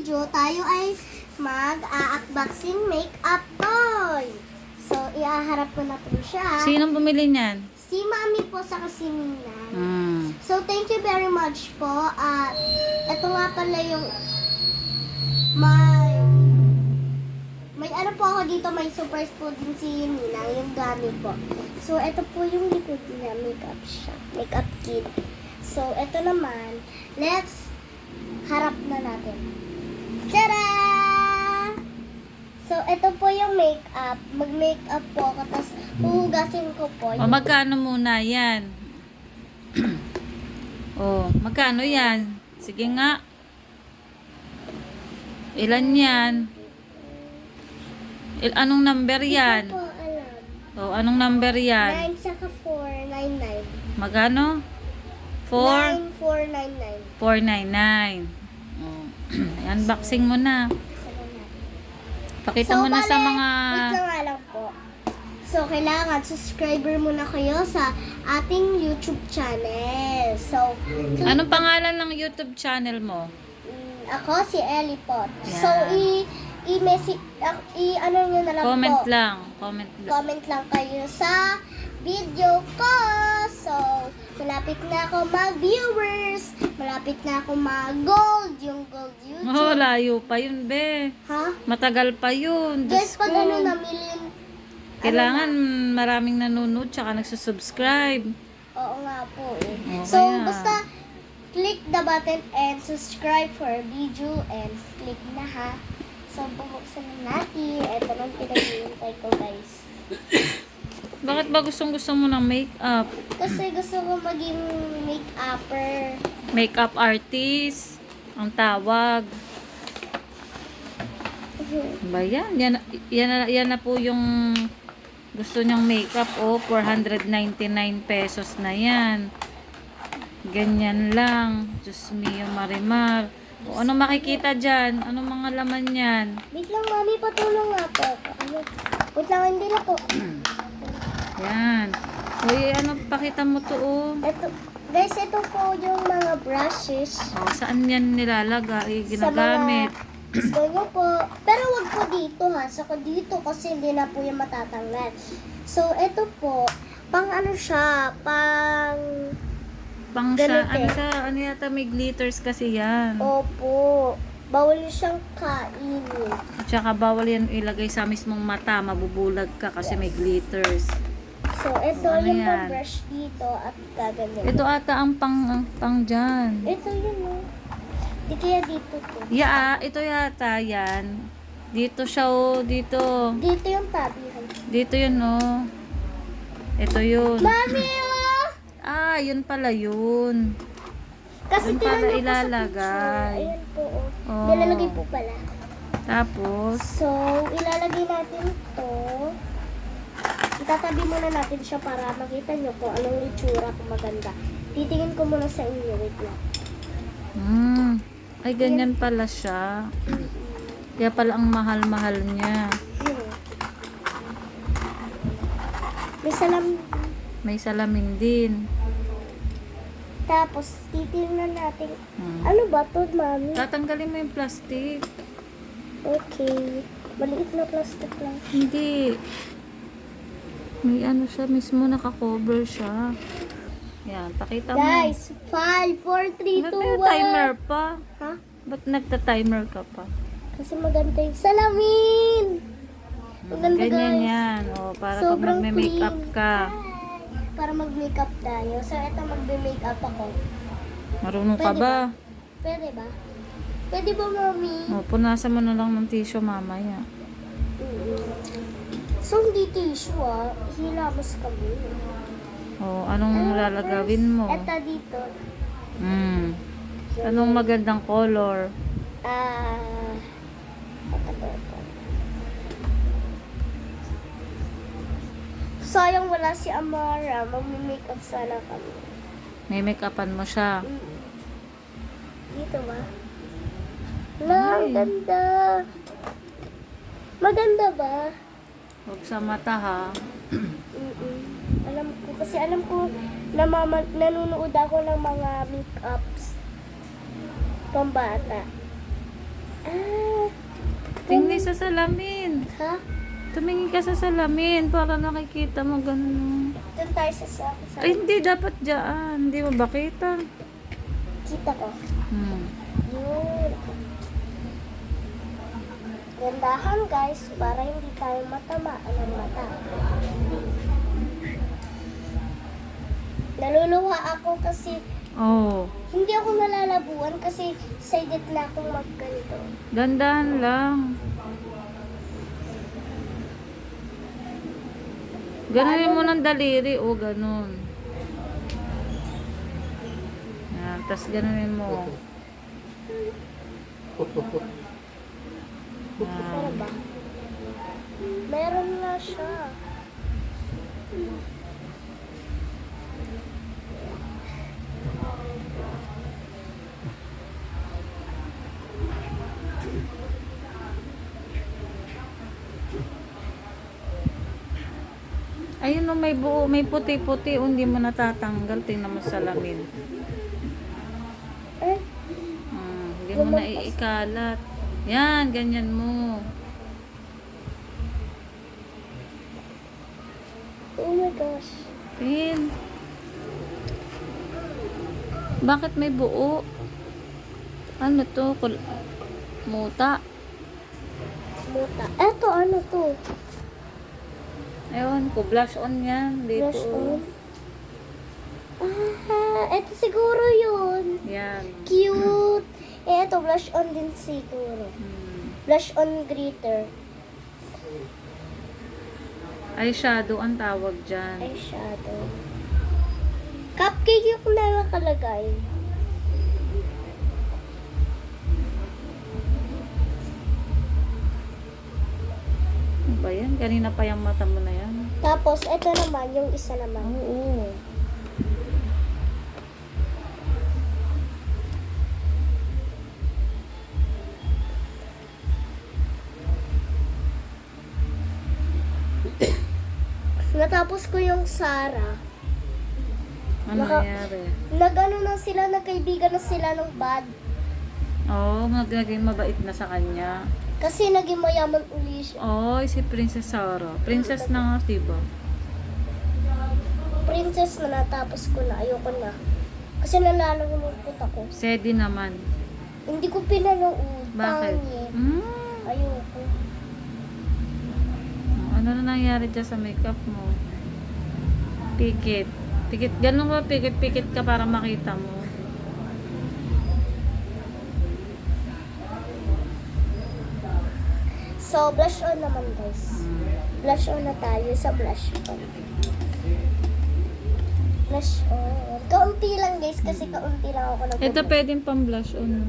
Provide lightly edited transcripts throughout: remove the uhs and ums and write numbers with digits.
video, tayo ay mag-unboxing makeup toy. So, iaharap ko na po siya. Sinong bumili niyan? Si Mami po sa Kasinan. Hmm. So, thank you very much po. At ito nga pala yung may ano po ako dito, may surprise po din si Minang, yung gami po. So, ito po yung likod niya, makeup siya, makeup kit. So, ito naman, let's harap na natin. Tada! So, ito po yung makeup. Mag-makeup po ako, tapos huhugasin ko po. O, magkano muna yan? O, magkano yan? Sige nga. Ilan yan? Anong number yan? Hindi ko po alam. O, anong number yan? 9 saka 499. Magkano? 9499. 499. O, unboxing mo na. Pakita mo na sa mga... Wait lang nga lang po. So, kailangan subscriber muna kayo sa ating YouTube channel. So, Anong pangalan ng YouTube channel mo? ako si Ellie Pot. Yan. So, ano nyo na lang Comment po. lang. Comment lang. Comment lang kayo sa video ko. So, malapit na ako mag-viewers. Malapit na ako mag-gold. Yung gold YouTube. Oh, layo pa yun, be. Ha? Matagal pa yun. Guys, Diyos pag ko. ano na million, Kailangan maraming nanonood tsaka nagsusubscribe. oo nga po eh. Oo, So, kaya. basta click the button and subscribe for video and click na ha. So, bubuksan na natin. Ito lang pinag-iintay ko, guys. Bakit ba gustong-gusto mo ng makeup? Kasi gusto ko maging make-upper. Makeup artist ang tawag. Ba yan? Yan na po yung gusto niyang makeup. Oh, 499 pesos na yan. Ganyan lang. Diyos mio, Marimar. O, anong makikita dyan? Anong mga laman yan? Wait lang, Mami, patulong nga po. Ano? Wait lang, hindi na po. Yan. Uy, ano, pakita mo to, oh. Ito, guys, ito po yung mga brushes. Oh, saan yan nilalagay? Sa Ginagamit? mga gusto nyo po. Pero wag po dito ha. Saka dito kasi hindi na po yung matatanggal. So, ito po, pang ano siya, pang... Pang Ganito siya, ano eh. siya, ano yata may glitters kasi yan. Opo. Bawal siyang kainin. Tsaka bawal yan ilagay sa mismong mata, mabubulag ka kasi may glitters. So, ito Ano yung yan? pang brush dito at gaganyan. Ito ata ang pang dyan. Ito yun oh. Di kaya dito po. Ito yata yan. Dito siya, oh, dito. Dito yung tabihan. Dito yun, oh. Ito yun. Mami oh! Yun pala yun. Kasi Yun tinan pala niyo po sa ilalagay. picture. Ayan po oh. Oh. Nilalagay po pala. Tapos, So, ilalagay natin ito. Itatabi muna natin siya para makita nyo kung anong itsura kung maganda. Titingin ko muna sa inyo. Wait lang. ay ganyan pala siya. Kaya pala ang mahal-mahal niya. Yun. May salam. May salamin din. Tapos, titingnan natin. Hmm. Ano ba to, Mami? Tatanggalin mo yung plastic. Okay. Maliit na plastic lang. Hindi. May ano siya, mismo nakakover siya. Yan, pakita mo. Guys, 5, 4, 3, 2, 1. Ba't may timer pa? Ha? Ba't nagta-timer ka pa? Kasi maganda yung salamin. Maganda, Ganyan guys. yan. O, para Sobrang pag magme-makeup clean. ka. Para mag-makeup tayo. So, ito magbe-makeup ako. Marunong ka Pwede ba? Pwede ba? Pwede ba, Mami? O, punasan mo na lang ng tissue mamaya. So, hindi tissue hilamos kami. O, anong lalagawin mo? Ito dito. Anong magandang color? Ito. Sayang wala si Amara. Mag-makeup sana kami. May make-upan mo siya. Dito ba? Wala, ang Ay. ganda. Maganda ba? Huwag sa mata, ha? Alam ko nanonood ako ng mga make-ups pambata. Ah, Tingnan sa salamin. ha? Tumingin ka sa salamin para nakikita mo ganun. Doon tayo sa Ay, hindi. Dapat dyan. Hindi mo ba kita? Kita ko. Hmm. Yun. Gandahan guys, para hindi tayo matamaan ng mata. Naluluha ako kasi Oh. hindi ako nalalabuan kasi sa gitna akong magganito. Dandahan lang. Ganunin mo ng daliri. O, ganun. Yan. Tapos ganunin mo. Pero Yan. ba? Meron na siya. Ayun o, may buo, may puti-puti. O, hindi mo natatanggal. Tingnan mo sa salamin. Eh, Hindi mo na iikalat. Yan, ganyan mo. oh my gosh. Pin. Bakit may buo? Ano to? Muta. Muta. Eto, ano to? Ewan ko, blush on yan. Dito. Blush on. Ah, eto siguro yun. Yan. Cute. Eh, eto, blush on din siguro. Blush on glitter. Eyeshadow ang tawag dyan. Eyeshadow. Cupcake yung nakalagay. Ano ba yan? Kanina pa yung mata mo na yan. Tapos, eto naman, yung isa naman. Oo. Natapos ko yung Sarah. Ano nangyari? Nag-ano na sila, nagkaibigan na sila ng bad. Oo, naging mabait na sa kanya. Kasi naging mayaman uli siya. Oo, si Princess Sarah. Princess na nga, diba? Princess na natapos ko na, ayoko na. Kasi nalalungkot ako. Sedi naman. Hindi ko pinanood. Bakit? Pangit. Ayoko. Ano na nangyari dyan sa makeup mo? Pikit. Pikit. Ganun ba? Pikit-pikit ka para makita mo. So, blush on naman guys. Blush on na tayo sa blush on. Blush on. Kaunti lang guys kasi kaunti lang ako Ito pwedeng pang blush on. No?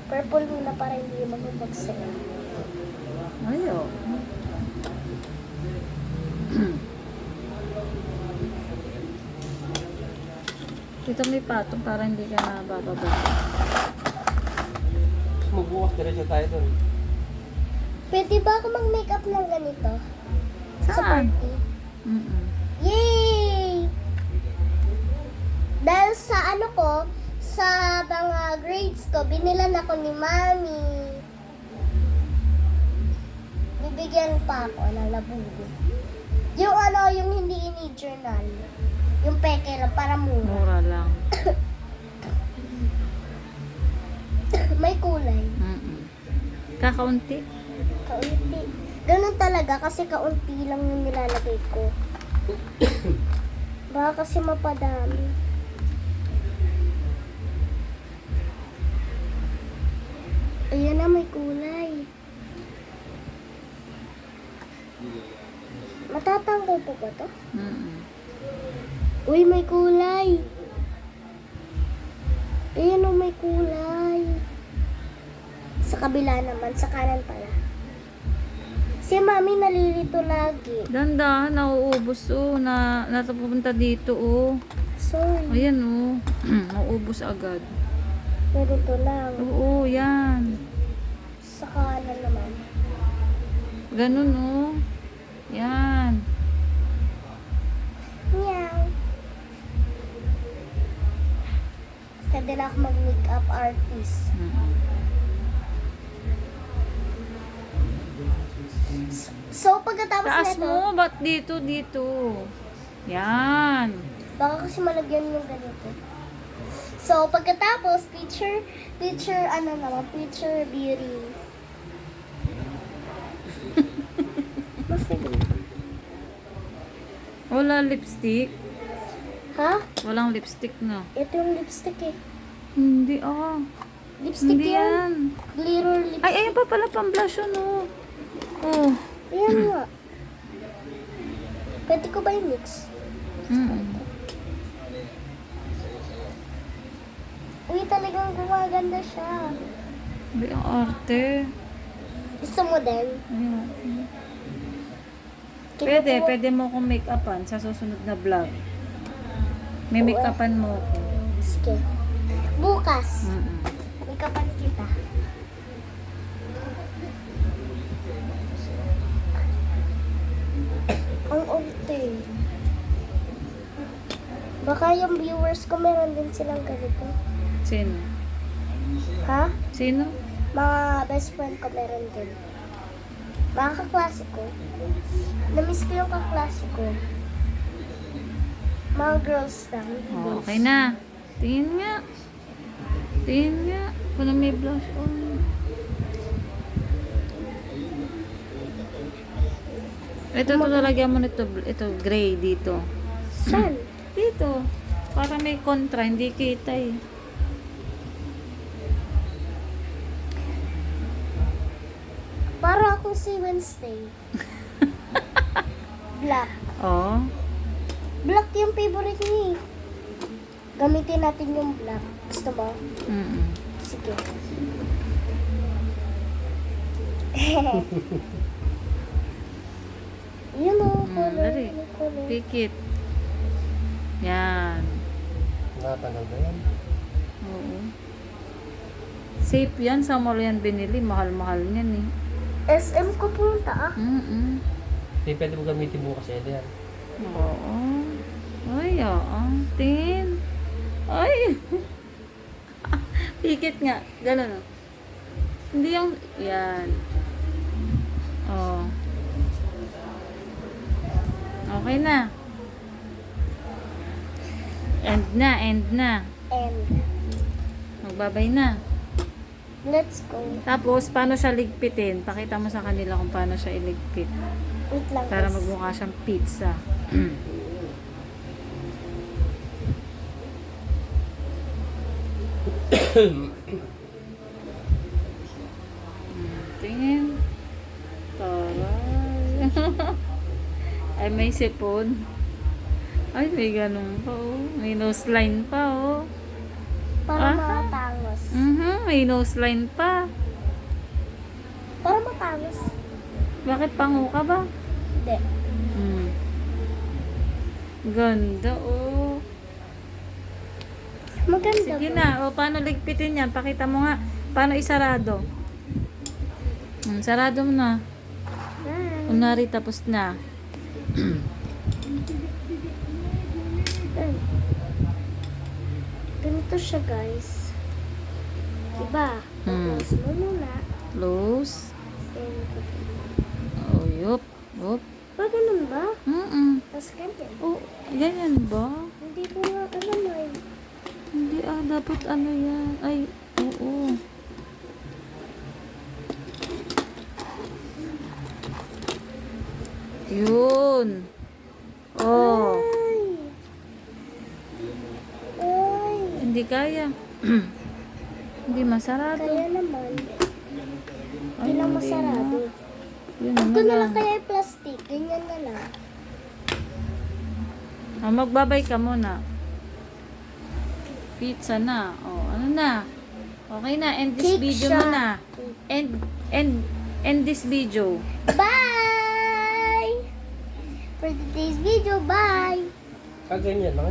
Purple muna para hindi magbabagsayan. Ayo. Dito may patong para hindi ka nabababa. Magbukas diretso tayo doon. Pwede ba ako mag-makeup ng ganito? Sa Saan? party? Mm-mm. Yay! Dahil sa ano ko, sa mga grades ko, binilan ako ni Mami. Bibigyan pa ako ng labugo. Yung ano, yung hindi ini-journal. Yung peke lang, para mura. Mura lang. May kulay. Mm-mm. Kakaunti. Kaunti. Ganun talaga kasi kaunti lang yung nilalagay ko. Baka kasi mapadami. Ayan na, may kulay. Matatanggal po ba to? Mm-mm. Uy, may kulay. Ayan o, may kulay. Sa kabila naman, sa kanan pala. Si Mami nalilito lagi. Dandahan, nauubos natapunta dito Sorry. Ayan nauubos agad. Ganito lang. Oo, yan. Sa kanan naman. Ganun Yan. Meow. Pwede na ako mag-makeup artist. So, pagkatapos Taas nito, mo, ba't dito? Yan. baka kasi malagyan yung ganito. So, pagkatapos, picture beauty. Basta ganito. Wala lipstick. Ha? Walang lipstick na. Ito yung lipstick eh. Hindi Lipstick Hindi yan. yan. Glitter lipstick. Ay, ayun pa pala pang blush yun, oh. Oh. Ayan nga. Pwede ko ba i-mix? Uy, talagang gumaganda siya. Hindi ang arte. Gusto mo din? Ayun. Kinukuha- Pwede mo akong make-upan sa susunod na vlog. May make-upan mo ako. Sige. Bukas. Mm-mm. May kapan kita. Ang arte. Baka yung viewers ko meron din silang ganito. Sino? Ha? Sino? Mga best friend ko meron din. Mga kaklase ko. Namiss ko yung kaklase ko. Mga girls lang. Oh, okay na. Tingin nga. Tingin nga. Kung na may blush on. Ito lagyan mo nito. Ito, gray dito. Saan? Dito. Para may kontra. Hindi kita eh. Para akong si Wednesday. Black. Oh. Black yung favorite niya eh. Gamitin natin yung black. Gusto mo? Mm-mm. Sige. Yun o, color. Dali. May color. Pikit. Yan. Natanggal ba yan? Oo. Safe yan. Sa mall yan binili. Mahal-mahal niyan eh. SM ko punta ah. Mm-mm. Hindi pwede mo gamitin bukas yan. Oo. Ay, oo. Tin. Ay. Pikit nga. Ganun. Oh. Hindi yung... Yan. Oh. Okay na. End na. And Magbabay na. let's go. Tapos, paano siya ligpitin? Pakita mo sa kanila kung paano siya iligpit. Wait lang Para guys. magmukha siyang pizza. Tingin. Taray. Ay, may sipon. Ay, may ganun pa, oh. May nose line pa, oh. Para Ah. matangos. May nose line pa. Para matangos. Bakit pango ka ba? Hindi. Ganda, oh. Maganda Sige ba? na, o paano ligpitin yan? Pakita mo nga, paano isarado? Sarado mo na. Kunwari, tapos na. Ay. Ganito siya guys. Diba? Close mo muna. Close. And Oh, yup. Yup. ba ganun ba? Tapos ganyan. Oh, ganyan ba? Hindi ko nga alam eh. Hindi dapat ano yan. Ay, oo. Yun. Oh, Ay! Ay! hindi kaya. Hindi masarado. Kaya naman. Ay, Hindi lang hindi masarado. na. Yun Ito na na lang lang. kaya yung plastic. Ganyan na lang. Magbabay ka muna. Pizza na. Oh, ano na? Okay na. End this Cake video siya. muna. End this video. Bye! For today's video, bye! Ganyan lang.